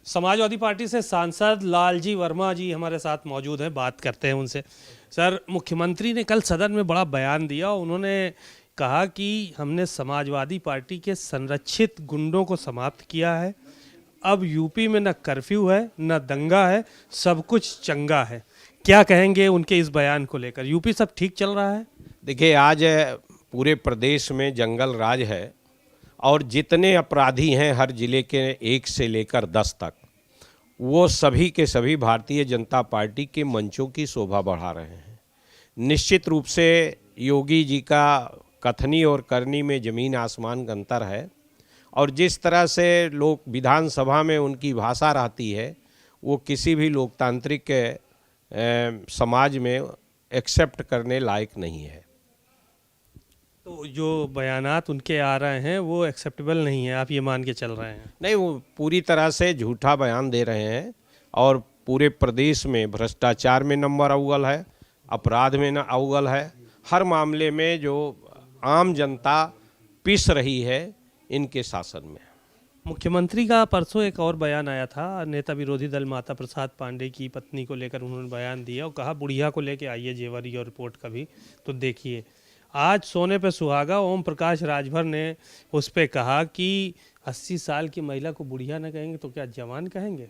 Samajwadi party से सांसद लालजी वर्मा जी हमारे साथ मौजूद हैं, बात करते हैं उनसे। सर, मुख्यमंत्री ने कल सदन में बड़ा बयान दिया। उन्होंने कहा कि हमने समाजवादी पार्टी के संरक्षित गुंडों को समाप्त किया है। अब यूपी में न कर्फ्यू है न दंगा है, सब कुछ चंगा है। क्या कहेंगे उनके इस बयान को लेकर? यूपी सब ठीक चल रहा है? देखिए, आज पूरे प्रदेश में जंगल राज है और जितने अपराधी हैं हर जिले के 1 से लेकर 10 तक, वो सभी के सभी भारतीय जनता पार्टी के मंचों की शोभा बढ़ा रहे हैं। निश्चित रूप से योगी जी का कथनी और करनी में ज़मीन आसमान का अंतर है और जिस तरह से लोग विधानसभा में उनकी भाषा रहती है वो किसी भी लोकतांत्रिक समाज में एक्सेप्ट करने लायक नहीं है। तो जो बयानात उनके आ रहे हैं वो एक्सेप्टेबल नहीं है, आप ये मान के चल रहे हैं? नहीं, वो पूरी तरह से झूठा बयान दे रहे हैं और पूरे प्रदेश में भ्रष्टाचार में नंबर अव्वल है, अपराध में न अव्वल है। हर मामले में जो आम जनता पिस रही है इनके शासन में। मुख्यमंत्री का परसों एक और बयान आया था, नेता विरोधी दल माता प्रसाद पांडे की पत्नी को लेकर उन्होंने बयान दिया और कहा बुढ़िया को लेकर आइए जेवरी और रिपोर्ट कभी तो देखिए। आज सोने पे सुहागा ओम प्रकाश राजभर ने उस पर कहा कि 80 साल की महिला को बुढ़िया न कहेंगे तो क्या जवान कहेंगे?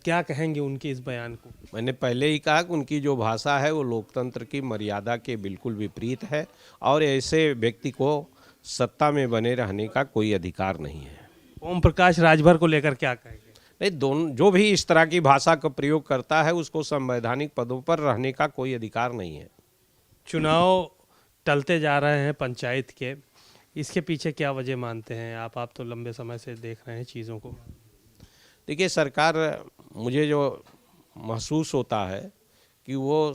क्या कहेंगे उनके इस बयान को? मैंने पहले ही कहा कि उनकी जो भाषा है वो लोकतंत्र की मर्यादा के बिल्कुल विपरीत है और ऐसे व्यक्ति को सत्ता में बने रहने का कोई अधिकार नहीं है। ओम प्रकाश राजभर को लेकर क्या कहेंगे? नहीं, दोनों जो भी इस तरह की भाषा का प्रयोग करता है उसको संवैधानिक पदों पर रहने का कोई अधिकार नहीं है। चुनाव टलते जा रहे हैं पंचायत के, इसके पीछे क्या वजह मानते हैं आप तो लंबे समय से देख रहे हैं चीज़ों को। देखिए, सरकार, मुझे जो महसूस होता है कि वो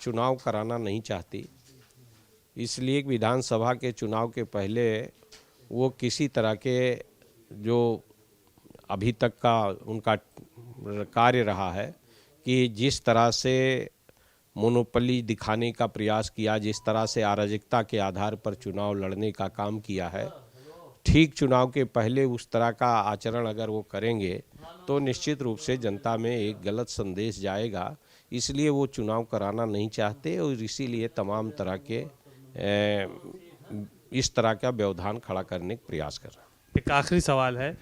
चुनाव कराना नहीं चाहती, इसलिए विधानसभा के चुनाव के पहले वो किसी तरह के जो अभी तक का उनका कार्य रहा है कि जिस तरह से मोनोपोली दिखाने का प्रयास किया, जिस तरह से अराजकता के आधार पर चुनाव लड़ने का काम किया है, ठीक चुनाव के पहले उस तरह का आचरण अगर वो करेंगे तो निश्चित रूप से जनता में एक गलत संदेश जाएगा। इसलिए वो चुनाव कराना नहीं चाहते और इसीलिए तमाम तरह के इस तरह का व्यवधान खड़ा करने का प्रयास कर रहे हैं। एक आखिरी सवाल है,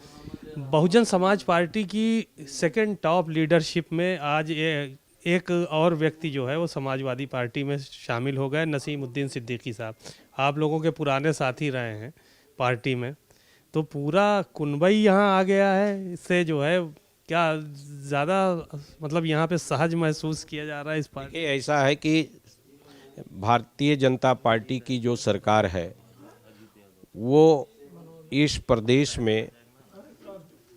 बहुजन समाज पार्टी की सेकंड टॉप लीडरशिप में आज एक और व्यक्ति जो है वो समाजवादी पार्टी में शामिल हो गए, नसीमुद्दीन सिद्दीकी साहब। आप लोगों के पुराने साथी रहे हैं पार्टी में, तो पूरा कुनबई यहाँ आ गया है। इससे जो है क्या ज़्यादा मतलब यहाँ पे सहज महसूस किया जा रहा है इस पार्टी? ऐसा है कि भारतीय जनता पार्टी की जो सरकार है वो इस प्रदेश में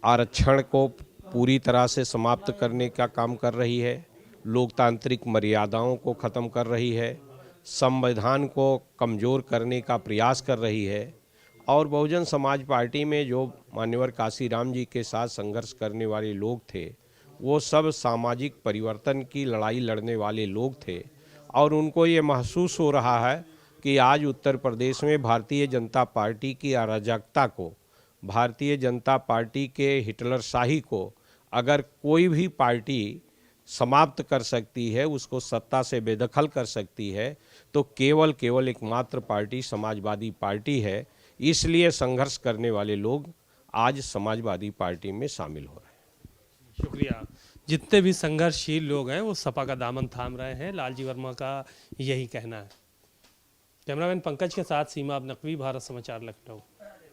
आरक्षण को पूरी तरह से समाप्त करने का काम कर रही है, लोकतांत्रिक मर्यादाओं को ख़त्म कर रही है, संविधान को कमज़ोर करने का प्रयास कर रही है और बहुजन समाज पार्टी में जो मान्यवर काशीराम जी के साथ संघर्ष करने वाले लोग थे वो सब सामाजिक परिवर्तन की लड़ाई लड़ने वाले लोग थे और उनको ये महसूस हो रहा है कि आज उत्तर प्रदेश में भारतीय जनता पार्टी की अराजकता को, भारतीय जनता पार्टी के हिटलरशाही को अगर कोई भी पार्टी समाप्त कर सकती है, उसको सत्ता से बेदखल कर सकती है, तो केवल एकमात्र पार्टी समाजवादी पार्टी है। इसलिए संघर्ष करने वाले लोग आज समाजवादी पार्टी में शामिल हो रहे हैं। शुक्रिया। जितने भी संघर्षशील लोग हैं वो सपा का दामन थाम रहे हैं, लालजी वर्मा का यही कहना है। कैमरामैन पंकज के साथ सीमा अब नकवी, भारत समाचार, लखनऊ।